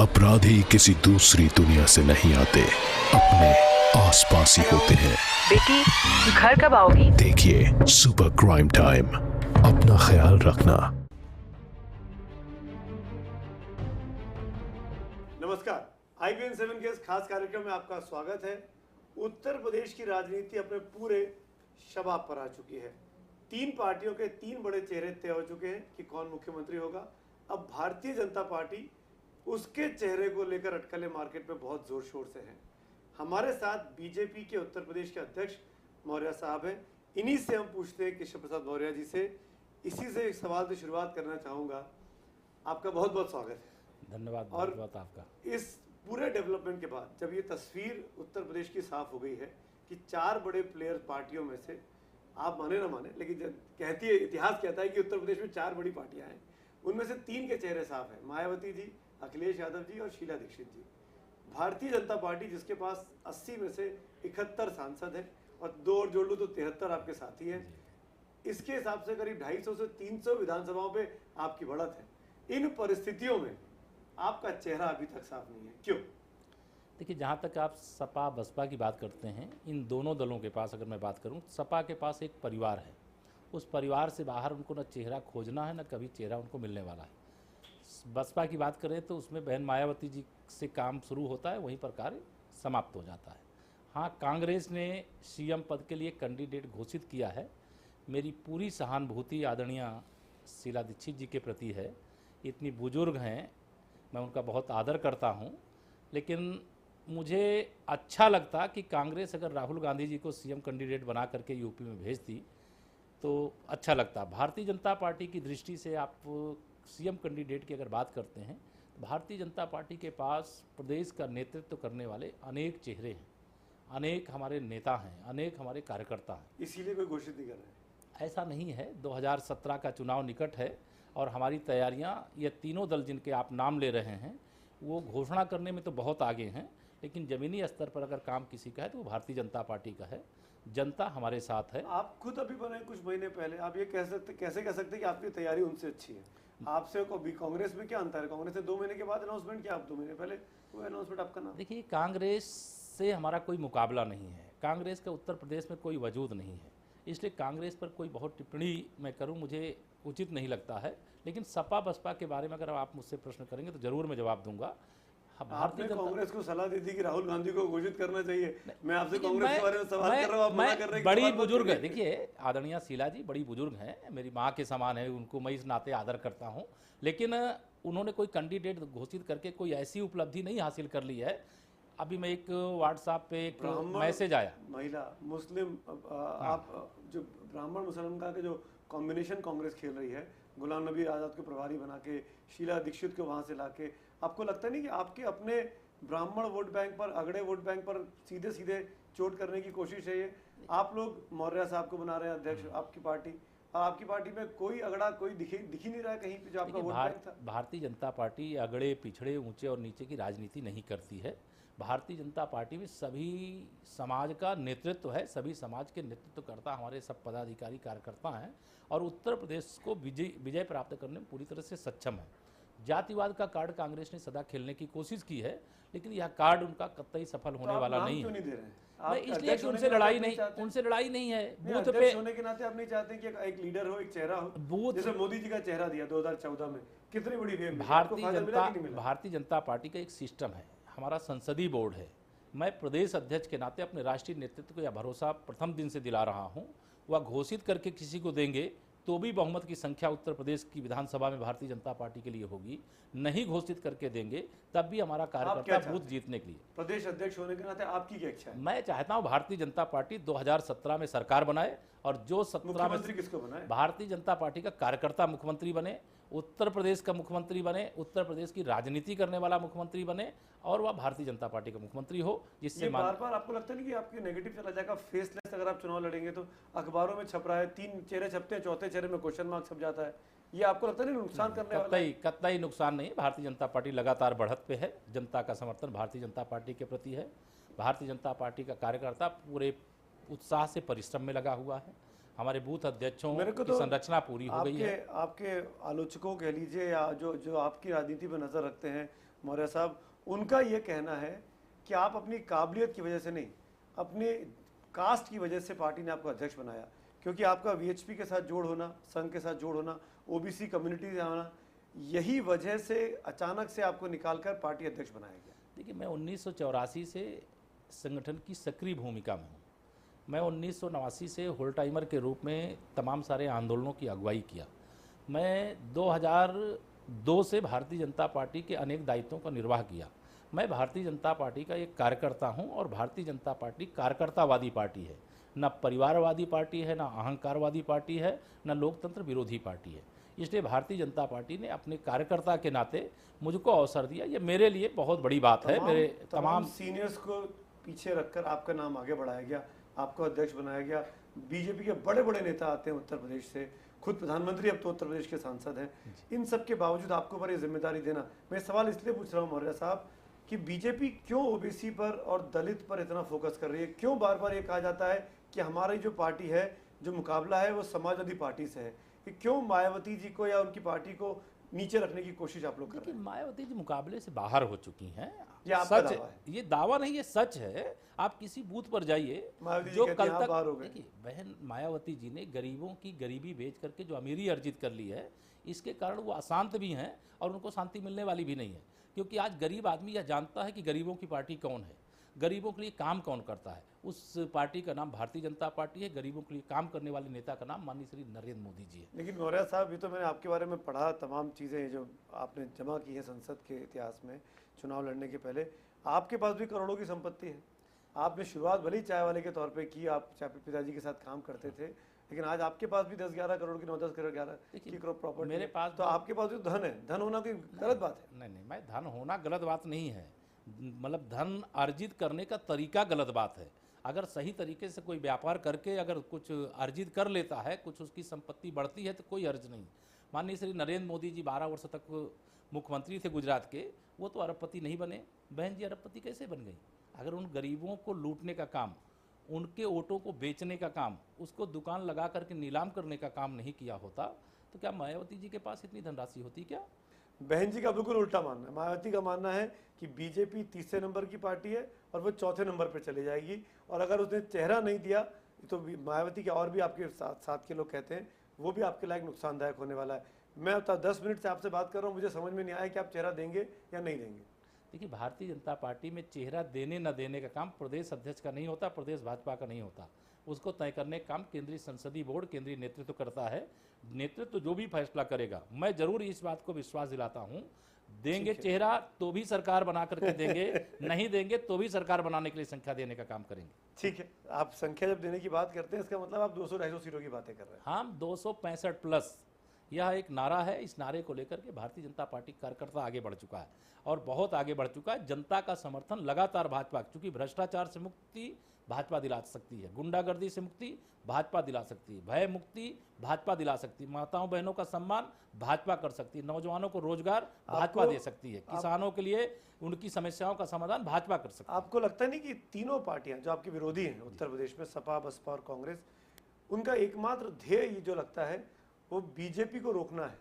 अपराधी किसी दूसरी दुनिया से नहीं आते, अपने आसपास ही होते हैं। बेटी, घर कब आओगी? देखिए सुपर क्राइम टाइम, अपना ख्याल रखना। नमस्कार, IBN 7 के इस खास कार्यक्रम में आपका स्वागत है। उत्तर प्रदेश की राजनीति अपने पूरे शबाब पर आ चुकी है। तीन पार्टियों के तीन बड़े चेहरे तय हो चुके हैं कि कौन मुख्यमंत्री होगा। अब भारतीय जनता पार्टी उसके चेहरे को लेकर अटकलें मार्केट में बहुत जोर शोर से हैं। हमारे साथ बीजेपी के उत्तर प्रदेश के अध्यक्ष मौर्य साहब हैं। इन्हीं से हम पूछते हैं कृष्ण प्रसाद मौर्य जी से। इसी से एक सवाल से शुरुआत करना चाहूँगा। आपका बहुत बहुत स्वागत है। धन्यवाद। और बहुत आपका। इस पूरे डेवलपमेंट के बाद जब ये तस्वीर उत्तर प्रदेश की साफ हो गई है कि चार बड़े प्लेयर पार्टियों में से, आप माने ना माने, लेकिन कहती है, इतिहास कहता है कि उत्तर प्रदेश में चार बड़ी पार्टियां हैं, उनमें से तीन के चेहरे साफ हैं, मायावती जी, अखिलेश यादव जी और शीला दीक्षित जी। भारतीय जनता पार्टी जिसके पास 80 में से 71 सांसद हैं और दो और जोड़ लूँ तो 73 आपके साथी हैं, इसके हिसाब से करीब 250 से 300 विधानसभाओं पे आपकी बढ़त है। इन परिस्थितियों में आपका चेहरा अभी तक साफ नहीं है, क्यों? देखिए, जहाँ तक आप सपा बसपा की बात करते हैं, इन दोनों दलों के पास अगर मैं बात करूँ, सपा के पास एक परिवार है। उस परिवार से बाहर उनको न चेहरा खोजना है, न कभी चेहरा उनको मिलने वाला है। बसपा की बात करें तो उसमें बहन मायावती जी से काम शुरू होता है, वहीं पर कार्य समाप्त हो जाता है। हाँ, कांग्रेस ने CM पद के लिए कैंडिडेट घोषित किया है। मेरी पूरी सहानुभूति आदरणीय शीला दीक्षित जी के प्रति है। इतनी बुजुर्ग हैं, मैं उनका बहुत आदर करता हूं, लेकिन मुझे अच्छा लगता कि कांग्रेस अगर राहुल गांधी जी को CM कैंडिडेट बना करके यूपी में भेजती तो अच्छा लगता। भारतीय जनता पार्टी की दृष्टि से आप CM कैंडिडेट की अगर बात करते हैं तो भारतीय जनता पार्टी के पास प्रदेश का नेतृत्व करने वाले अनेक चेहरे हैं, अनेक हमारे नेता हैं, अनेक हमारे कार्यकर्ता हैं। इसीलिए कोई घोषित नहीं कर रहे हैं। ऐसा नहीं है। 2017 का चुनाव निकट है और हमारी तैयारियां, ये तीनों दल जिनके आप नाम ले रहे हैं, वो घोषणा करने में तो बहुत आगे हैं, लेकिन ज़मीनी स्तर पर अगर काम किसी का है तो वो भारतीय जनता पार्टी का है। जनता हमारे साथ है। आप खुद अभी बने कुछ महीने पहले, आप ये कैसे कह सकते हैं कि आपकी तैयारी उनसे अच्छी है? आपसे अभी कांग्रेस में क्या अंतर है? कांग्रेस ने 2 महीने के बाद अनाउंसमेंट किया, आप 2 महीने पहले वो अनाउंसमेंट आपका नाम। देखिए, कांग्रेस से हमारा कोई मुकाबला नहीं है। कांग्रेस का उत्तर प्रदेश में कोई वजूद नहीं है, इसलिए कांग्रेस पर कोई बहुत टिप्पणी मैं करूं मुझे उचित नहीं लगता है। लेकिन सपा बसपा के बारे में अगर आप मुझसे प्रश्न करेंगे तो जरूर मैं जवाब दूंगा। आपने कांग्रेस को सलाह दी थी कि राहुल गांधी को घोषित करना चाहिए। मैं आपसे कांग्रेस के बारे में सवाल कर रहा हूं, आप मना कर रहे हैं। बड़ी बुजुर्ग है। देखिए, आदरणीय शीला जी बड़ी बुजुर्ग हैं, मेरी माँ के समान है, उनको मैं इस नाते आदर करता हूँ, लेकिन उन्होंने कोई कैंडिडेट घोषित करके कोई ऐसी उपलब्धि नहीं हासिल कर ली है। अभी मैं एक व्हाट्सएप पे एक मैसेज आया, महिला मुस्लिम, आप जो ब्राह्मण मुसलमान का जो कॉम्बिनेशन कांग्रेस खेल रही है, गुलाम नबी आज़ाद को प्रभारी बना के, शीला दीक्षित को वहां से लाके, आपको लगता नहीं कि आपके अपने ब्राह्मण वोट बैंक पर, अगड़े वोट बैंक पर सीधे सीधे चोट करने की कोशिश है ये? आप लोग मौर्य साहब को बना रहे हैं अध्यक्ष आपकी पार्टी, और आपकी पार्टी में कोई अगड़ा कोई दिख ही नहीं रहा है कहीं पे जो आपका वोट बैंक था। भारतीय जनता पार्टी अगड़े पिछड़े ऊंचे और नीचे की राजनीति नहीं करती है। भारतीय जनता पार्टी में सभी समाज का नेतृत्व है, सभी समाज के नेतृत्व करता हमारे सब पदाधिकारी कार्यकर्ता हैं और उत्तर प्रदेश को विजय प्राप्त करने में पूरी तरह से सक्षम है। जातिवाद का कार्ड कांग्रेस ने सदा खेलने की कोशिश की है, लेकिन यह कार्ड उनका कतई सफल होने वाला नहीं है। मैं इसलिए कि उनसे लड़ाई नहीं है। बूथ पे होने के नाते आप नहीं चाहते कि एक लीडर हो, एक चेहरा हो, जैसे मोदी जी का चेहरा दिया 2014 में, कितनी बड़ी वेव। भारतीय जनता पार्टी का एक सिस्टम है, हमारा संसदीय बोर्ड है। मैं प्रदेश अध्यक्ष के नाते अपने राष्ट्रीय नेतृत्व को यह भरोसा प्रथम दिन से दिला रहा हूं, वह घोषित करके किसी को देंगे तो भी बहुमत की संख्या उत्तर प्रदेश की विधानसभा में भारतीय जनता पार्टी के लिए होगी, नहीं घोषित करके देंगे तब भी हमारा कार्यकर्ता बूथ जीतने के लिए। प्रदेश अध्यक्ष होने के नाते आपकी क्या इच्छा है? मैं चाहता हूं भारतीय जनता पार्टी 2017 में सरकार बनाए और जो 17 में किसको बनाए? भारतीय जनता पार्टी का कार्यकर्ता मुख्यमंत्री बने, उत्तर प्रदेश का मुख्यमंत्री बने, उत्तर प्रदेश की राजनीति करने वाला मुख्यमंत्री बने और वह भारतीय जनता पार्टी का मुख्यमंत्री हो, जिससे बार-बार आपको लगता नहीं कि आपकी नेगेटिव चला जाएगा? फेसलेस अगर आप चुनाव लड़ेंगे तो अखबारों में छप रहा है, 3 चेहरे छपते हैं, चौथे चेहरे में क्वेश्चन मार्क छप जाता है, ये आपको लगता नहीं नुकसान करने वाला है? कतई नुकसान नहीं। भारतीय जनता पार्टी लगातार बढ़त पे है, जनता का समर्थन भारतीय जनता पार्टी के प्रति है। भारतीय जनता पार्टी का कार्यकर्ता पूरे उत्साह से परिश्रम में लगा हुआ है। हमारे बूथ अध्यक्षों मेरे को की तो संरचना पूरी हो गई है। आपके आलोचकों कह लीजिए या जो आपकी राजनीति पर नजर रखते हैं मौर्य साहब, उनका ये कहना है कि आप अपनी काबिलियत की वजह से नहीं, अपने कास्ट की वजह से पार्टी ने आपको अध्यक्ष बनाया, क्योंकि आपका वीएचपी के साथ जोड़ होना, संघ के साथ जोड़ होना, ओबीसी कम्युनिटी से आना, यही वजह से अचानक से आपको निकालकर पार्टी अध्यक्ष बनाया गया। देखिए, मैं 1984 से संगठन की सक्रिय भूमिका में हूँ। मैं 1989 से होल टाइमर के रूप में तमाम सारे आंदोलनों की अगुवाई किया। मैं 2002 से भारतीय जनता पार्टी के अनेक दायित्वों का निर्वाह किया। मैं भारतीय जनता पार्टी का एक कार्यकर्ता हूं और भारतीय जनता पार्टी कार्यकर्तावादी पार्टी है, न परिवारवादी पार्टी है, न अहंकारवादी पार्टी है, न लोकतंत्र विरोधी पार्टी है। इसलिए भारतीय जनता पार्टी ने अपने कार्यकर्ता के नाते मुझको अवसर दिया। ये मेरे लिए बहुत बड़ी बात है। मेरे तमाम सीनियर्स को पीछे रखकर आपका नाम आगे बढ़ाया गया, आपको अध्यक्ष बनाया गया। बीजेपी के बड़े बड़े नेता आते हैं उत्तर प्रदेश से, खुद प्रधानमंत्री अब तो उत्तर प्रदेश के सांसद हैं। इन सब के बावजूद आपको पर ये जिम्मेदारी देना, मैं सवाल इसलिए पूछ रहा हूँ मौर्य साहब कि बीजेपी क्यों ओबीसी पर और दलित पर इतना फोकस कर रही है? क्यों बार बार ये कहा जाता है कि हमारी जो पार्टी है, जो मुकाबला है वो समाजवादी पार्टी से है? कि क्यों मायावती जी को या उनकी पार्टी को नीचे रखने की कोशिश आप लोग कर रहे हैं? मायावती जी मुकाबले से बाहर हो चुकी हैं। ये आपका सच दावा है? ये दावा नहीं, ये सच है। आप किसी बूथ पर जाइए, मायावती जी जो कहती कल हैं, आप तक बाहर हो गए। देखिए, बहन मायावती जी ने गरीबों की गरीबी बेच करके जो अमीरी अर्जित कर ली है, इसके कारण वो अशांत भी हैं और उनको शांति मिलने वाली भी नहीं है। क्योंकि आज गरीब आदमी यह जानता है कि गरीबों की पार्टी कौन है, गरीबों के लिए काम कौन करता है। उस पार्टी का नाम भारतीय जनता पार्टी है। गरीबों के लिए काम करने वाले नेता का नाम माननीय श्री नरेंद्र मोदी जी है। लेकिन मौर्य साहब, ये तो मैंने आपके बारे में पढ़ा, तमाम चीज़ें जो आपने जमा की हैं संसद के इतिहास में चुनाव लड़ने के पहले, आपके पास भी करोड़ों की संपत्ति है। आपने शुरुआत भले ही चाय वाले के तौर पे की, आप चाय पिताजी के साथ काम करते थे, लेकिन आज आपके पास भी 10-11 करोड़ की 9-10 करोड़ 11 की प्रॉपर्टी मेरे पास तो आपके पास भी धन है। धन होना कोई गलत बात है? नहीं नहीं, मैं धन होना गलत बात नहीं है। मतलब धन अर्जित करने का तरीका गलत बात है। अगर सही तरीके से कोई व्यापार करके अगर कुछ अर्जित कर लेता है, कुछ उसकी संपत्ति बढ़ती है, तो कोई अर्ज नहीं। माननीय श्री नरेंद्र मोदी जी 12 वर्ष तक मुख्यमंत्री थे गुजरात के, वो तो अरबपति नहीं बने। बहन जी अरबपति कैसे बन गई? अगर उन गरीबों को लूटने का काम, उनके वोटों को बेचने का काम, उसको दुकान लगा करके नीलाम करने का काम नहीं किया होता, तो क्या मायावती जी के पास इतनी धनराशि होती क्या? बहन जी का बिल्कुल उल्टा मानना है। मायावती का मानना है कि बीजेपी तीसरे नंबर की पार्टी है और वो चौथे नंबर पर चली जाएगी, और अगर उसने चेहरा नहीं दिया तो मायावती के और भी आपके साथ के लोग कहते हैं वो भी आपके लायक नुकसानदायक होने वाला है। मैं अब 10 मिनट से आपसे बात कर रहा हूँ, मुझे समझ में नहीं आया कि आप चेहरा देंगे या नहीं देंगे। देखिए, भारतीय जनता पार्टी में चेहरा देने न देने का काम प्रदेश अध्यक्ष का नहीं होता, प्रदेश भाजपा का नहीं होता। उसको तय करने का काम केंद्रीय संसदीय बोर्ड, केंद्रीय नेतृत्व करता है। नेतृत्व जो भी फैसला करेगा, मैं जरूर इस बात को विश्वास दिलाता हूँ, देंगे चेहरा तो भी सरकार बना करके देंगे, नहीं देंगे तो भी सरकार बनाने के लिए संख्या देने का काम करेंगे। ठीक है, आप संख्या जब देने की बात करते हैं, इसका मतलब आप 200-250 सीटों की बातें कर रहे हैं। हम 265 प्लस, यह एक नारा है। इस नारे को लेकर के भारतीय जनता पार्टी कार्यकर्ता आगे बढ़ चुका है और बहुत आगे बढ़ चुका है। जनता का समर्थन लगातार भाजपा, क्योंकि भ्रष्टाचार से मुक्ति भाजपा दिला सकती है, गुंडागर्दी से मुक्ति भाजपा दिला सकती है, भय मुक्ति भाजपा दिला सकती है, माताओं बहनों का सम्मान भाजपा कर सकती है, नौजवानों को रोजगार भाजपा दे सकती है, किसानों के लिए उनकी समस्याओं का समाधान भाजपा कर सकती है। आपको लगता नहीं कि तीनों पार्टियां जो आपके विरोधी हैं उत्तर प्रदेश में, सपा, बसपा और कांग्रेस, उनका एकमात्र ध्येय ये जो लगता है वो बीजेपी को रोकना है?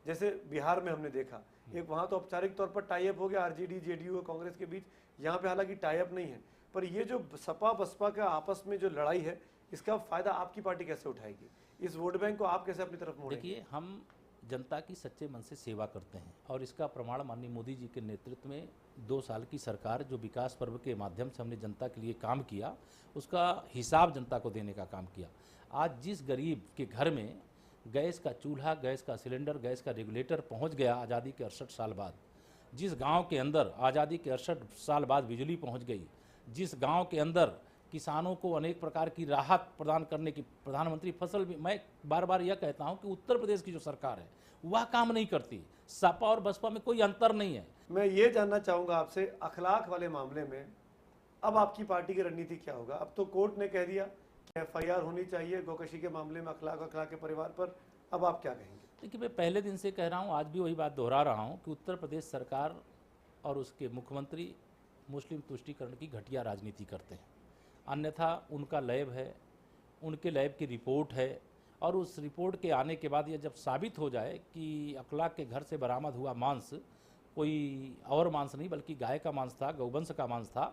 जैसे बिहार में हमने देखा, एक वहाँ तो औपचारिक तौर पर टाई अप हो गया आरजेडी, जेडीयू और कांग्रेस के बीच, यहाँ पे हालांकि टाई अप नहीं है, पर ये जो सपा बसपा का आपस में जो लड़ाई है, इसका फायदा आपकी पार्टी कैसे उठाएगी? इस वोट बैंक को आप कैसे अपनी तरफ मोड़ेंगे? देखिए, हम जनता की सच्चे मन से सेवा करते हैं और इसका प्रमाण माननीय मोदी जी के नेतृत्व में 2 साल की सरकार जो विकास पर्व के माध्यम से हमने जनता के लिए काम किया, उसका हिसाब जनता को देने का काम किया। आज जिस गरीब के घर में गैस का चूल्हा, गैस का सिलेंडर, गैस का रेगुलेटर पहुंच गया आज़ादी के 68 साल बाद, जिस गांव के अंदर आज़ादी के 68 साल बाद बिजली पहुंच गई, जिस गांव के अंदर किसानों को अनेक प्रकार की राहत प्रदान करने की प्रधानमंत्री फसल भी, मैं बार बार यह कहता हूं कि उत्तर प्रदेश की जो सरकार है वह काम नहीं करती। सपा और बसपा में कोई अंतर नहीं है। मैं ये जानना चाहूँगा आपसे, अखलाक वाले मामले में अब आपकी पार्टी की रणनीति क्या होगा? अब तो कोर्ट ने कह दिया कि FIR होनी चाहिए गोकशी के मामले में, अखलाक के परिवार पर, अब आप क्या कहेंगे? देखिए, मैं पहले दिन से कह रहा हूँ, आज भी वही बात दोहरा रहा हूँ कि उत्तर प्रदेश सरकार और उसके मुख्यमंत्री मुस्लिम तुष्टीकरण की घटिया राजनीति करते हैं। अन्यथा उनका लैब है, उनके लैब की रिपोर्ट है, और उस रिपोर्ट के आने के बाद यह जब साबित हो जाए कि अखलाक के घर से बरामद हुआ मांस कोई और मांस नहीं बल्कि गाय का मांस था, गौवंश का मांस था,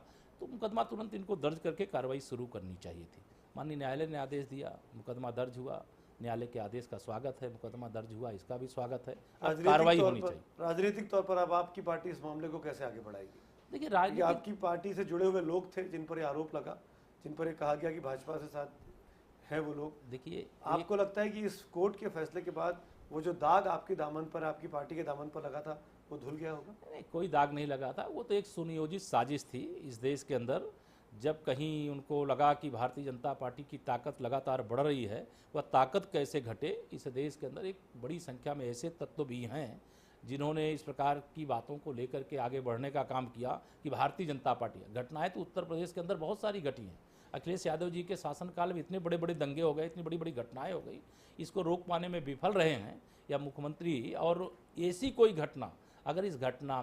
तो मुकदमा तुरंत इनको दर्ज करके कार्रवाई शुरू करनी चाहिए थी। माननीय न्यायालय ने आदेश दिया, मुकदमा दर्ज हुआ, न्यायालय के आदेश का स्वागत है, मुकदमा दर्ज हुआ, इसका भी स्वागत है, अब कार्रवाई होनी चाहिए। राजनीतिक तौर पर अब आपकी पार्टी इस मामले को कैसे आगे बढ़ाएगी? देखिए, क्योंकि आपकी पार्टी से जुड़े हुए लोग थे जिन पर ये आरोप लगा, जिन पर ये कहा गया कि भाजपा से साथ हैं वो लोग। देखिए, आपको लगता है कि इस कोर्ट के फैसले के बाद वो जो दाग आपके दामन पर, आपकी पार्टी के दामन पर लगा था, वो धुल गया होगा? नहीं, कोई दाग नहीं लगा था, वो तो एक सुनियोजित साजिश थी इस देश के अंदर। जब कहीं उनको लगा कि भारतीय जनता पार्टी की ताकत लगातार बढ़ रही है, वह ताकत कैसे घटे। इस देश के अंदर एक बड़ी संख्या में ऐसे तत्व भी हैं जिन्होंने इस प्रकार की बातों को लेकर के आगे बढ़ने का काम किया कि भारतीय जनता पार्टी, घटनाएं तो उत्तर प्रदेश के अंदर बहुत सारी घटी हैं। अखिलेश यादव जी के शासनकाल में इतने बड़े बड़े दंगे हो गए, इतनी बड़ी बड़ी घटनाएं हो गई, इसको रोक पाने में विफल रहे हैं या मुख्यमंत्री। और ऐसी कोई घटना, अगर इस घटना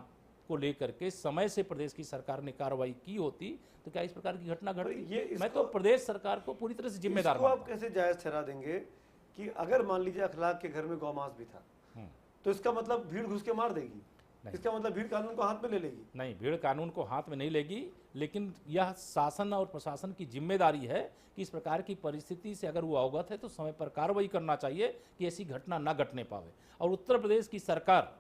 को लेकर के समय से प्रदेश की सरकार ने कार्रवाई की होती तो क्या इस प्रकार की घटना घटती? मैं तो प्रदेश सरकार को पूरी तरह से जिम्मेदार मानता हूं। आप कैसे जायज ठहरा देंगे कि अगर मान लीजिए अखलाक के घर में गौमांस भी था, तो इसका मतलब भीड़ घुस के मार देगी? इसका मतलब भीड़ कानून को हाथ में ले लेगी? नहीं, भीड़ कानून को हाथ में नहीं लेगी, लेकिन यह शासन और प्रशासन की जिम्मेदारी है कि इस प्रकार की परिस्थिति से अगर वो अवगत है तो समय पर कार्रवाई करना चाहिए कि ऐसी घटना न घटने पावे। और उत्तर प्रदेश की सरकार,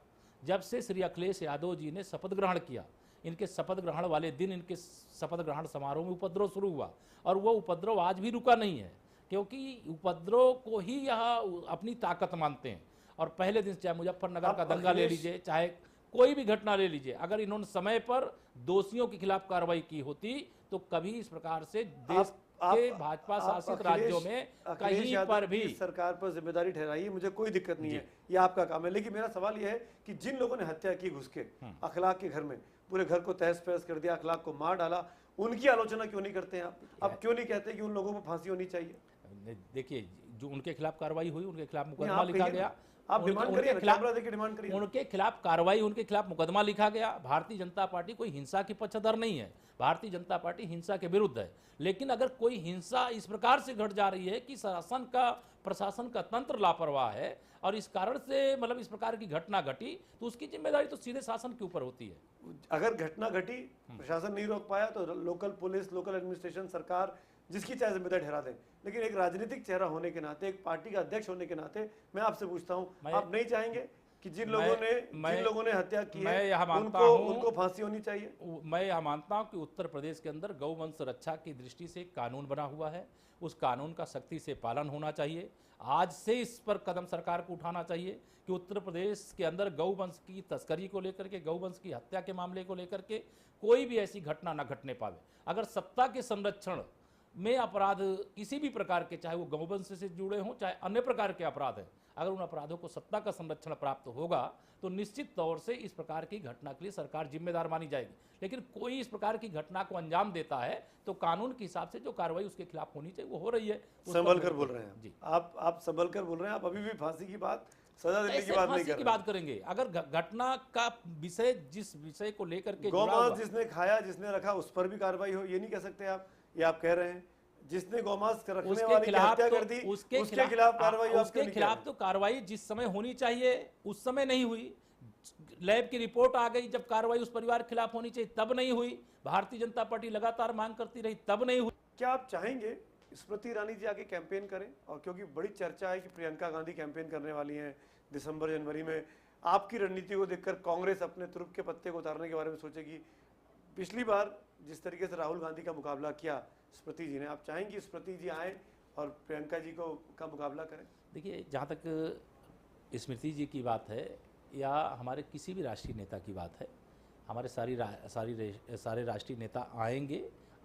जब से श्री अखिलेश यादव जी ने शपथ ग्रहण किया, इनके शपथ ग्रहण वाले दिन इनके शपथ ग्रहण समारोह में उपद्रव शुरू हुआ, और वो उपद्रव आज भी रुका नहीं है, क्योंकि उपद्रव को ही यह अपनी ताकत मानते हैं। और पहले दिन चाहे मुजफ्फरनगर का दंगा ले लीजिए, चाहे कोई भी घटना ले लीजिए, अगर इन्होंने समय पर दोषियों के खिलाफ कार्रवाई की होती तो कभी इस प्रकार से देश के भाजपा शासित राज्यों में कहीं पर भी सरकार पर जिम्मेदारी ठहराइए, मुझे कोई दिक्कत नहीं है, ये आपका काम है। लेकिन मेरा सवाल यह है कि जिन लोगों ने हत्या की घुस के अखलाक के घर में, पूरे घर को तहस नहस कर दिया, अखलाक को मार डाला, उनकी आलोचना क्यों नहीं करते हैं आप? अब क्यों नहीं कहते कि उन लोगों को फांसी होनी चाहिए? देखिए, जो उनके खिलाफ कार्रवाई हुई, उनके खिलाफ मुकदमा लिखा गया, आप डिमांड करिए, कैमरा देके डिमांड करिए, उनके खिलाफ कार्रवाई, उनके खिलाफ मुकदमा लिखा गया। भारतीय जनता पार्टी कोई हिंसा की पक्षधर नहीं है, भारतीय जनता पार्टी हिंसा के विरुद्ध है। लेकिन अगर कोई हिंसा इस प्रकार से घट जा रही है कि शासन का, प्रशासन का तंत्र लापरवाह है और इस कारण से मतलब इस प्रकार की घटना घटी, तो उसकी जिम्मेदारी तो सीधे शासन के ऊपर होती है। अगर घटना घटी, प्रशासन नहीं रोक पाया, तो लोकल पुलिस, लोकल एडमिनिस्ट्रेशन, सरकार जिसकी चाहे जिम्मेदारी ठहरा दें। लेकिन एक राजनीतिक चेहरा होने के नाते, एक पार्टी का अध्यक्ष होने के नाते, मैं आपसे पूछता हूं, आप नहीं चाहेंगे कि जिन लोगों ने हत्या की है उनको फांसी होनी चाहिए? मैं यह मानता हूं कि उत्तर प्रदेश के अंदर गौवंश रक्षा की दृष्टि से एक कानून बना हुआ है, उस कानून का सख्ती से पालन होना चाहिए। आज से इस पर कदम सरकार को उठाना चाहिए कि उत्तर प्रदेश के अंदर गौवंश की तस्करी को लेकर के, गौवंश की हत्या के मामले को लेकर के कोई भी ऐसी घटना न घटने पावे। अगर सत्ता के संरक्षण में अपराध किसी भी प्रकार के, चाहे वो गौवंश से जुड़े हों, चाहे अन्य प्रकार के अपराध हैं, अगर उन अपराधों को सत्ता का संरक्षण प्राप्त होगा तो निश्चित तौर से इस प्रकार की घटना के लिए सरकार जिम्मेदार मानी जाएगी। लेकिन कोई इस प्रकार की घटना को अंजाम देता है तो कानून के हिसाब से जो कार्रवाई उसके खिलाफ होनी चाहिए वो हो रही है। संभल कर बोल रहे हैं जी, आप संभल कर बोल रहे हैं, आप अभी भी फांसी की बात, सजा देने की बात नहीं कर रहे। की बात करेंगे अगर घटना का विषय, जिस विषय को लेकर के गौमांस जिसने खाया, जिसने रखा, उस पर भी कार्रवाई हो, ये नहीं कह सकते आप? ये आप कह रहे हैं जिसने गौमांस रखने वाले की हत्या कर दी, उसके खिलाफ कार्रवाई? उसके खिलाफ तो कार्रवाई जिस समय होनी चाहिए उस समय नहीं हुई। लैब की रिपोर्ट आ गई, जब कार्रवाई उस परिवार के खिलाफ होनी चाहिए तब नहीं हुई। भारतीय जनता पार्टी लगातार मांग करती रही, तब नहीं हुई। क्या आप चाहेंगे स्मृति ईरानी जी आके कैंपेन करें? और क्योंकि बड़ी चर्चा है कि प्रियंका गांधी कैंपेन करने वाली हैं दिसंबर जनवरी में, आपकी रणनीति को देखकर कांग्रेस अपने तुरुप के पत्ते को उतारने के बारे में सोचेगी। पिछली बार जिस तरीके से राहुल गांधी का मुकाबला किया स्मृति जी ने, आप चाहेंगे स्मृति जी आए और प्रियंका जी का मुकाबला करें? देखिए, जहाँ तक स्मृति जी की बात है या हमारे किसी भी राष्ट्रीय नेता की बात है, हमारे सारे राष्ट्रीय नेता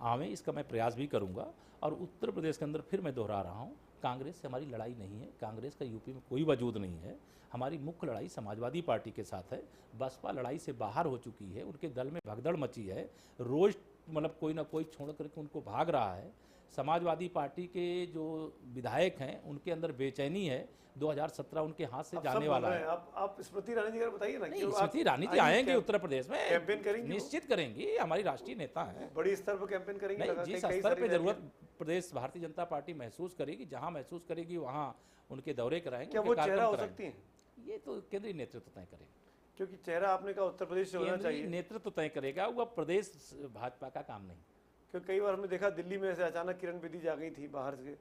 आवें, इसका मैं प्रयास भी करूंगा। और उत्तर प्रदेश के अंदर फिर मैं दोहरा रहा हूं, कांग्रेस से हमारी लड़ाई नहीं है, कांग्रेस का यूपी में कोई वजूद नहीं है। हमारी मुख्य लड़ाई समाजवादी पार्टी के साथ है। बसपा लड़ाई से बाहर हो चुकी है, उनके दल में भगदड़ मची है, रोज मतलब कोई ना कोई छोड़ करके उनको भाग रहा है। समाजवादी पार्टी के जो विधायक हैं उनके अंदर बेचैनी है। 2017 उनके हाथ से आप जाने सब वाला बोल है। रहे हैं। आप स्मृति ईरानी जी का बताइए ना नहीं, कि वो स्मृति ईरानी जी आएंगी आएंगे क्या? उत्तर प्रदेश में, कैंपेन करेंगी वो? निश्चित करेंगी, हमारी राष्ट्रीय नेता हैं। बड़ी स्तर पर कैंपेन करेंगे नहीं, लगा जिस कई स्तर सारी पे रैलियां। जरूरत प्रदेश भारतीय जनता पार्टी महसूस करेगी, जहां महसूस करेगी वहां उनके दौरे कराएंगे, क्या उनके वो कार्यक्रम चेहरा हो कराएंगे। सकती हैं? ये तो केंद्रीय नेतृत्व तय करेगा। क्योंकि चेहरा आपने कहा उत्तर प्रदेश से होना केंद्रीय चाहिए, नेतृत्व तय करेगा, वह प्रदेश भाजपा का काम नहीं। क्योंकि कई बार हमने देखा दिल्ली में ऐसे अचानक किरण बेदी जा गई थी बाहर से।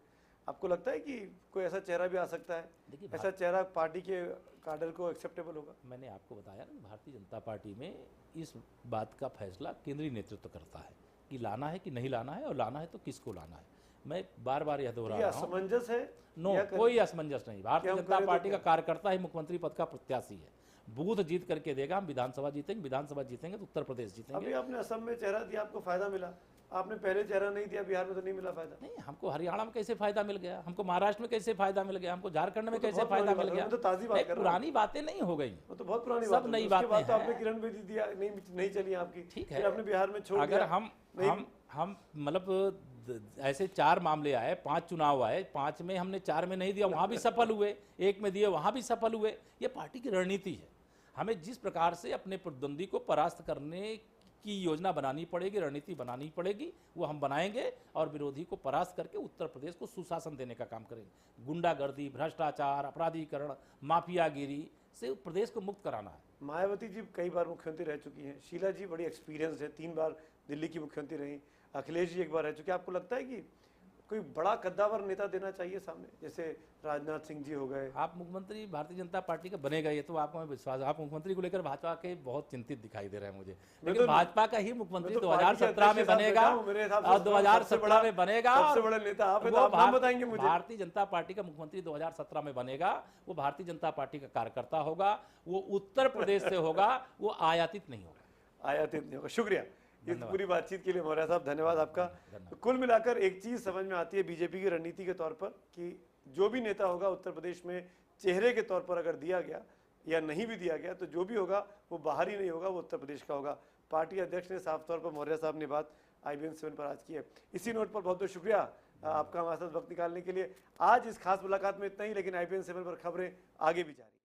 आपको लगता है कि कोई ऐसा चेहरा भी आ सकता है, देखिए, ऐसा चेहरा पार्टी के काडर को एक्सेप्टेबल होगा? मैंने आपको बताया ना, भारतीय जनता पार्टी में इस बात का फैसला केंद्रीय नेतृत्व करता है कि लाना है कि नहीं लाना है, और लाना है तो किसको लाना है। मैं बार बार यह दोहरा ये रहा हूँ, असमंजस है? नो, या कर- कोई असमंजस नहीं। भारतीय हम जनता करें तो पार्टी का क्या? कार्यकर्ता ही मुख्यमंत्री पद का प्रत्याशी है। बूथ जीत करके देगा, हम विधानसभा जीतेंगे, विधानसभा जीतेंगे तो उत्तर प्रदेश अभी जीतेंगे। आपने असम में चेहरा दिया, आपको फायदा मिला। आपने पहले चेहरा नहीं दिया, बिहार में तो नहीं मिला फायदा। नहीं, हमको हरियाणा में कैसे फायदा मिल गया, हमको महाराष्ट्र में कैसे फायदा मिल गया, हमको झारखंड में वो तो कैसे बहुत फायदा पुरानी मिल बात गया। है, मैं तो ताज़ी बात नहीं, कर रहा हूँ। पुरानी बातें नहीं हो गई। वो तो बहुत पुरानी सब बात है। नई उसके बातें बाद तो हैं। आपने किरण बेदी दिया, नहीं चली आपकी। ठीक फिर है, आपने बिहार में छोड़ अगर दिया। हम मतलब ऐसे 4 मामले आए, 5 चुनाव आए, 5 में हमने 4 में नहीं दिया, वहां भी सफल हुए, 1 में दिए वहां भी सफल हुए। ये पार्टी की रणनीति है। हमें जिस प्रकार से अपने प्रतिद्वंदी को परास्त करने की योजना बनानी पड़ेगी, रणनीति बनानी पड़ेगी, वो हम बनाएंगे और विरोधी को परास्त करके उत्तर प्रदेश को सुशासन देने का काम करेंगे। गुंडागर्दी, भ्रष्टाचार, अपराधीकरण, माफियागिरी से प्रदेश को मुक्त कराना है। मायावती जी कई बार मुख्यमंत्री रह चुकी हैं, शीला जी बड़ी एक्सपीरियंस है, 3 बार दिल्ली की मुख्यमंत्री रही, अखिलेश जी 1 बार रह चुके। आपको लगता है कि कोई बड़ा कद्दावर नेता देना चाहिए सामने, जैसे राजनाथ सिंह जी हो गए? आप मुख्यमंत्री भारतीय जनता पार्टी का बनेगा, ये तो आपको मैं विश्वास। आप मुख्यमंत्री को लेकर भाजपा के बहुत चिंतित दिखाई दे रहे हैं मुझे, लेकिन भाजपा का ही मुख्यमंत्री मैं तो पार्टी के 2017 में अध्यक्ष के साथ बनेगा बैठा हूं, मेरे हिसाब से और सबसे 2017 में बनेगा। सबसे बड़ा नेता आप हैं, तो वो आप नाम बताएंगे मुझे। भारतीय जनता पार्टी का मुख्यमंत्री 2017 में बनेगा। वो भारतीय जनता पार्टी का कार्यकर्ता होगा, वो उत्तर प्रदेश से होगा, वो आयातित नहीं होगा। आयातित नहीं होगा। शुक्रिया इस पूरी बातचीत के लिए मौर्य साहब, धन्यवाद आपका। तो कुल मिलाकर एक चीज समझ में आती है बीजेपी की रणनीति के तौर पर कि जो भी नेता होगा उत्तर प्रदेश में चेहरे के तौर पर अगर दिया गया या नहीं भी दिया गया, तो जो भी होगा वो बाहर ही नहीं होगा, वो उत्तर प्रदेश का होगा। पार्टी अध्यक्ष ने साफ तौर पर, मौर्य साहब ने बात IBN 7 पर आज की है। इसी नोट पर बहुत बहुत शुक्रिया आपका हमारे साथ वक्त निकालने के लिए। आज इस खास मुलाकात में इतना ही, लेकिन IBN 7 पर खबरें आगे भी जारी।